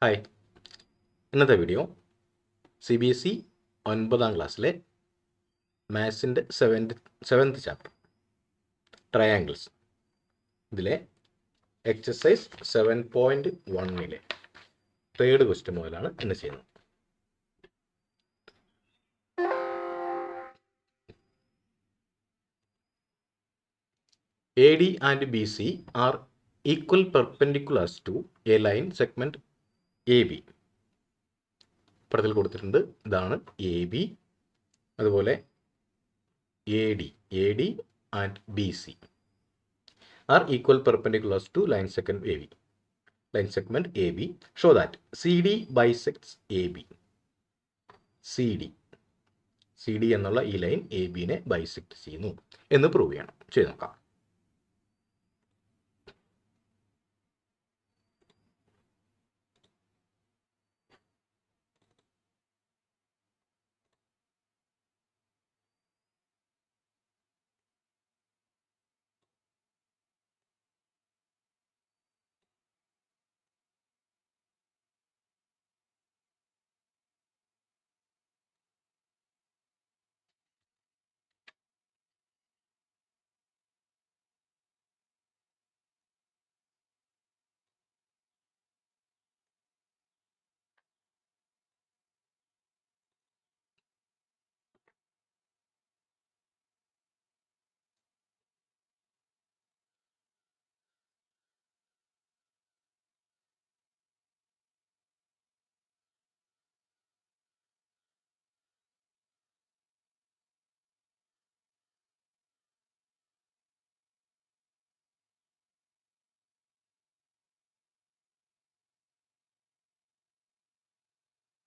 Hi, ഇന്നത്തെ video CBSE 9ാം ക്ലാസ്സിലെ മാത്സിൻ്റെ seventh chapter triangles ഇതിലെ എക്സസൈസ് 7.1 തേർഡ് ക്വസ്റ്റ്യൻ മുതലാണ് ഇന്ന് ചെയ്യുന്നത്. AD and BC are equal perpendiculars to a line segment AB. പടത്തിൽ കൊടുത്തിട്ടുണ്ട്. ഇതാണ് AB, അതുപോലെ AD and BC are equal perpendiculars to line segment AB. Show that CD bisects AB. CD എന്നുള്ള ഈ line ABനെ ബൈസെക്ട് ചെയ്യുന്നു എന്ന് പ്രൂവ് ചെയ്യണം. ചെയ്ത് നോക്കാം.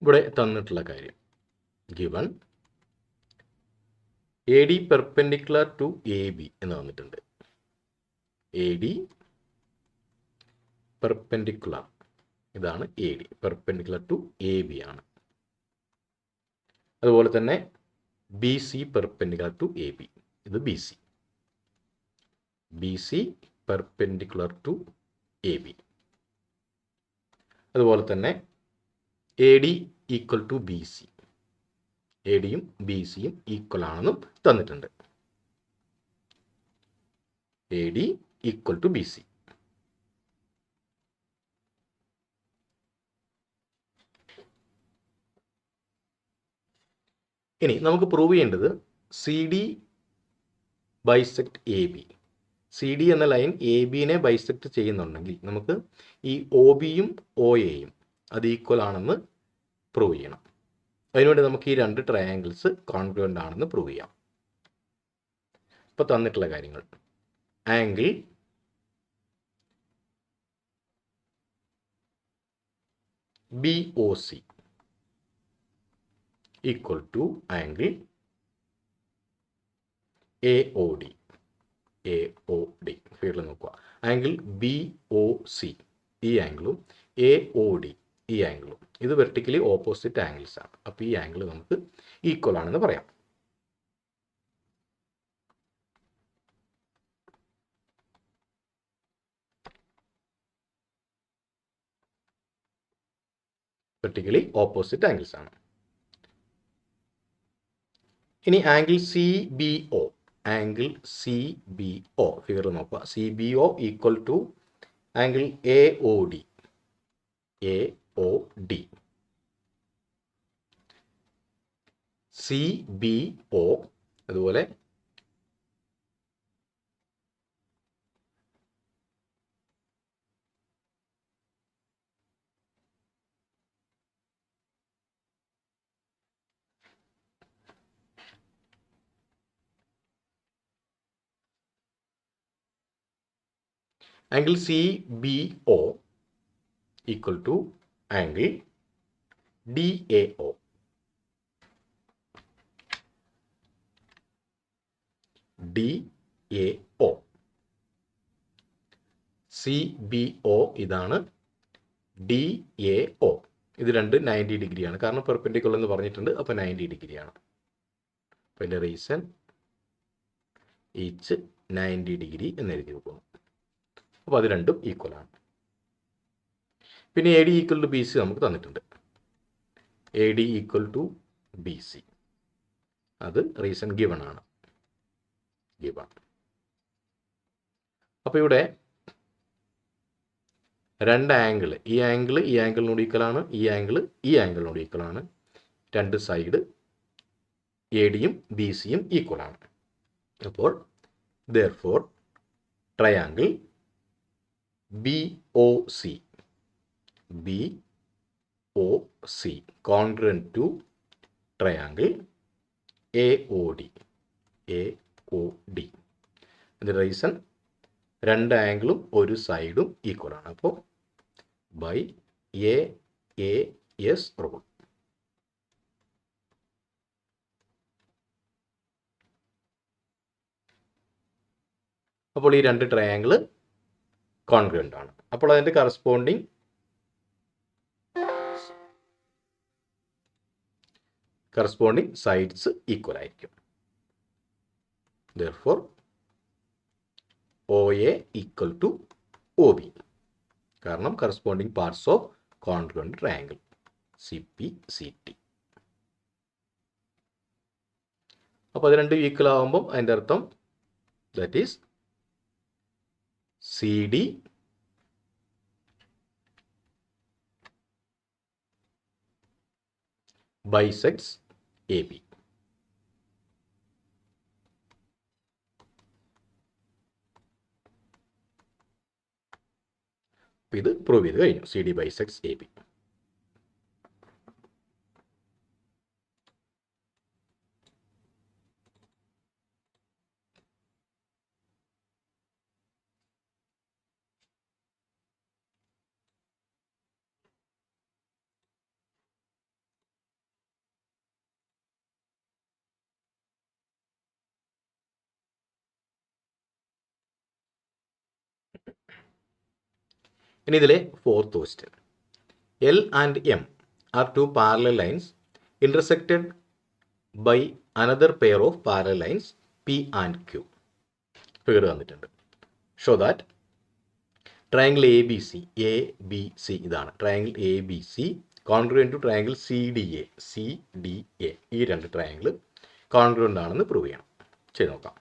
ഇവിടെ തന്നിട്ടുള്ള കാര്യം given AD perpendicular to AB എന്ന് വന്നിട്ടുണ്ട്. AD പെർപെൻഡിക്കുലർ, ഇതാണ് AD പെർപെൻഡിക്കുലർ ടു AB ആണ്. അതുപോലെ തന്നെ BC പെർപെൻഡിക്കുലർ ടു AB, ഇത് BC പെർപെൻഡിക്കുലർ ടു AB. അതുപോലെ തന്നെ AD ഈക്വൽ ടു BC, ADയും BCയും ഈക്വൽ ആണെന്നും തന്നിട്ടുണ്ട്. AD equal to BC. ഇനി നമുക്ക് പ്രൂവ് ചെയ്യേണ്ടത് CD ബൈസെക്ട് AB. CD എന്ന ലൈൻ ABനെ ബൈസെക്ട് ചെയ്യുന്നുണ്ടെങ്കിൽ നമുക്ക് ഈ OBയും OAയും അത് ഈക്വൽ ആണെന്ന് പ്രൂവ് ചെയ്യണം. അതിനുവേണ്ടി നമുക്ക് ഈ രണ്ട് ട്രയാങ്കിൾസ് കോൺഗ്രുവൻ്റ് ആണെന്ന് പ്രൂവ് ചെയ്യാം. ഇപ്പോൾ തന്നിട്ടുള്ള കാര്യങ്ങൾ, angle BOC equal to angle AOD. ഫീൽഡിൽ നോക്കുക. ആംഗിൾ BOC ഈ ആംഗിളും AOD ഈ ആംഗിളും ഇത് വെർട്ടിക്കലി ഓപ്പോസിറ്റ് ആംഗിൾസ് ആണ്. അപ്പോൾ ഈ ആംഗിൾ നമുക്ക് ഈക്വൽ ആണെന്ന് പറയാം. വെർട്ടിക്കലി ഓപ്പോസിറ്റ് ആംഗിൾസ് ആണ്. ഇനി ആംഗിൾ CBO, ഫിഗർ നോക്കുക. CBO equal to angle AOD. CBO അതുപോലെ angle CBO equal to angle DAO. CBO ഇതാണ് DAO. ഇത് രണ്ട് 90 ഡിഗ്രിയാണ്. കാരണം പെർപെൻഡിക്കുലർ എന്ന് പറഞ്ഞിട്ടുണ്ട്, അപ്പോൾ 90 ഡിഗ്രിയാണ്. അപ്പോൾ അതിൻ്റെ റീസൺ ഈച്ച് 90 ഡിഗ്രി എന്ന് എഴുതി വെക്കുന്നു. അപ്പോൾ അത് രണ്ടും ഈക്വൽ ആണ്. പിന്നെ A D equal to B C നമുക്ക് തന്നിട്ടുണ്ട്. A D equal to B C, അത് റീസൺ ഗിവൺ ആണ്. ഗിവൺ. അപ്പോൾ ഇവിടെ രണ്ട് ആംഗിൾ, ഈ ആംഗിളിനോട് ഈക്വലാണ്, ഈ ആംഗിളിനോട് ഈക്വലാണ്. രണ്ട് സൈഡ് എ ഡിയും ബി സിയും ഈക്വലാണ്. അപ്പോൾ therefore triangle BOC congruent to triangle AOD. അതിൻ്റെ റീസൺ രണ്ട് ആംഗിളും ഒരു സൈഡും ഈക്വലാണ്. അപ്പോൾ ബൈ AAS റൂൾ. അപ്പോൾ ഈ രണ്ട് ട്രയാങ്കിൾ കോൺഗ്രുവൻ്റ് ആണ്. അപ്പോൾ അതിൻ്റെ കറസ്പോണ്ടിങ് സൈഡ്സ് ഈക്വൽ ആയിരിക്കും. therefore OA equal to OB, കാരണം corresponding parts of congruent triangle CPCT. അപ്പോൾ അത് രണ്ടും ഈക്വൽ ആകുമ്പം അതിൻ്റെ അർത്ഥം that is CD bisects AB. ഇത് പ്രൂവ് ചെയ്ത് കഴിഞ്ഞു. CD bisects AB. ഇനി ഇതിലെ fourth question. L and M are two parallel lines intersected by another pair of parallel lines P and Q. Figure തന്നിട്ടുണ്ട്. ഷോ ദാറ്റ് ട്രയാങ്കിൾ ABC ഇതാണ് triangle ABC congruent to triangle CDA ഈ രണ്ട് triangle congruent ആണെന്ന് prove ചെയ്യണം. ചെയ്ത് നോക്കാം.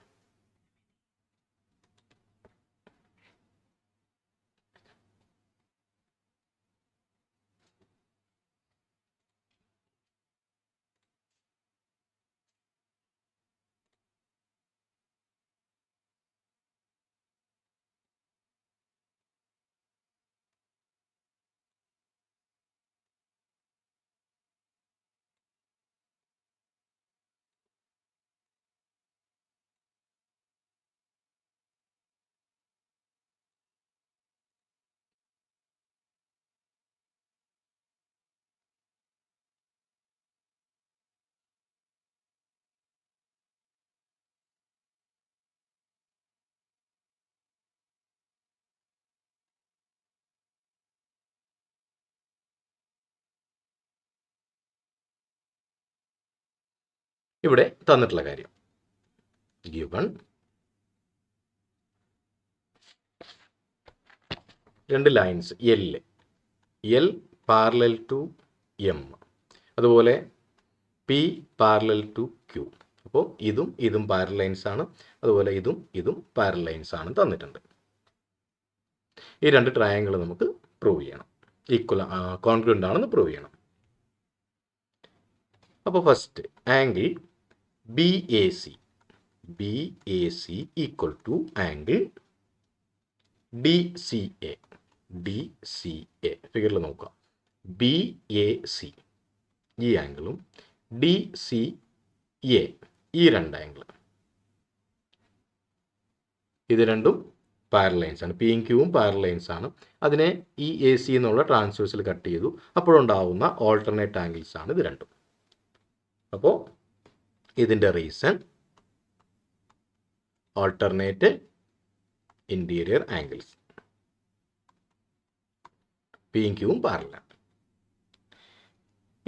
ഇവിടെ തന്നിട്ടുള്ള കാര്യം ഗിവൺ രണ്ട് lines L parallel to M, അതുപോലെ പി പാരലൽ ടു ക്യൂ. അപ്പോൾ ഇതും പാരലൽ ലൈൻസ് ആണ്, അതുപോലെ ഇതും പാരലൽ ലൈൻസ് ആണ് തന്നിട്ടുണ്ട്. ഈ രണ്ട് ട്രയാങ്കിൾ നമുക്ക് പ്രൂവ് ചെയ്യണം, ഈക്വൽ കോൺഗ്രുവൻ്റ് ആണെന്ന് പ്രൂവ് ചെയ്യണം. അപ്പോൾ first angle BAC equal to angle DCA. ഫിഗറിൽ നോക്കുക. BAC ഈ ആംഗിളും DCA ഈ രണ്ട് ആംഗിൾ, ഇത് രണ്ടും പാരലൽ ലൈൻസ് ആണ്. പിയും ക്യൂവും പാരലൽ ലൈൻസ് ആണ്. അതിനെ ഈ AC എന്നുള്ള ട്രാൻസ്വേഴ്സിൽ കട്ട് ചെയ്തു. അപ്പോഴുണ്ടാവുന്ന ഓൾട്ടർനേറ്റ് ആംഗിൾസ് ആണ് ഇത് രണ്ടും. അപ്പോൾ ഇതിൻ്റെ റീസൺ ഓൾട്ടർനേറ്റ് ഇൻറ്റീരിയർ ആംഗിൾസ്, പിയും ക്യൂവും പാരലൽ.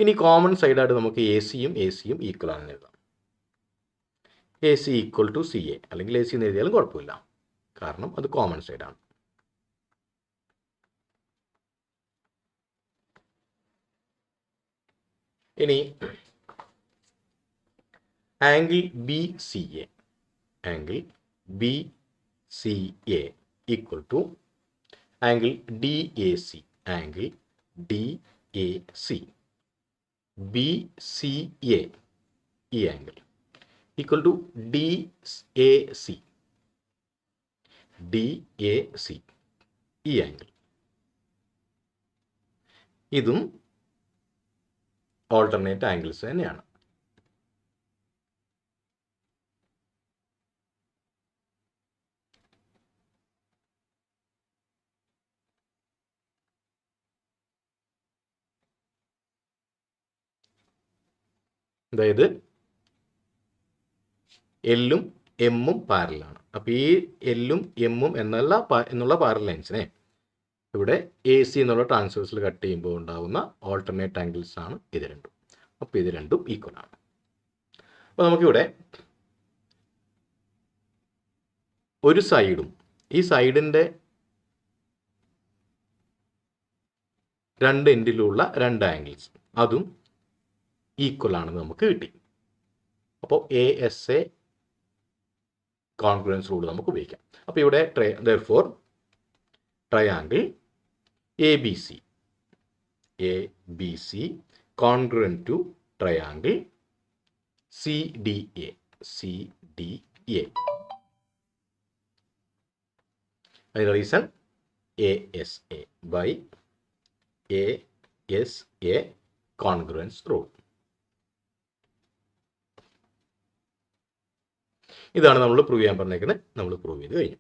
ഇനി കോമൺ സൈഡായിട്ട് നമുക്ക് AC യും ഈക്വൽ ആണെന്ന് എഴുതാം. AC ഈക്വൽ ടു CA, അല്ലെങ്കിൽ AC എന്ന് എഴുതിയാലും കുഴപ്പമില്ല, കാരണം അത് കോമൺ സൈഡാണ്. ഇനി angle B C A, angle B C A equal to angle D A C, angle D A C, B C A ഈ angle equal to D A C, D A C ഈ angle. ഇതും alternate angles തന്നെയാണ്. അതായത് എല്ലും എമ്മും പാരലാണ്. അപ്പോൾ ഈ എല്ലും എമ്മും എന്നുള്ള പാരൽ ലൈൻസിനെ ഇവിടെ എ സി എന്നുള്ള ട്രാൻസ്വേഴ്സിൽ കട്ട് ചെയ്യുമ്പോൾ ഉണ്ടാകുന്ന ഓൾട്ടർനേറ്റ് ആംഗിൾസ് ആണ് ഇത് രണ്ടും. അപ്പോൾ ഇത് രണ്ടും ഈക്വൽ ആണ്. അപ്പോൾ നമുക്കിവിടെ ഒരു സൈഡും ഈ സൈഡിൻ്റെ രണ്ട് എൻഡിലുള്ള രണ്ട് ആംഗിൾസ് അതും ഈക്വൽ ആണെന്ന് നമുക്ക് കിട്ടി. അപ്പോൾ ASA കോൺഗ്രുവൻസ് റൂൾ നമുക്ക് ഉപയോഗിക്കാം. അപ്പോൾ ഇവിടെ therefore triangle ABC congruent to triangle CDA. അതിൻ്റെ reason ASA by ASA congruence rule. ഇതാണ് നമ്മൾ പ്രൂവ് ചെയ്യാൻ പറഞ്ഞേക്കുന്നത്. നമ്മൾ പ്രൂവ് ചെയ്ത് കഴിഞ്ഞു.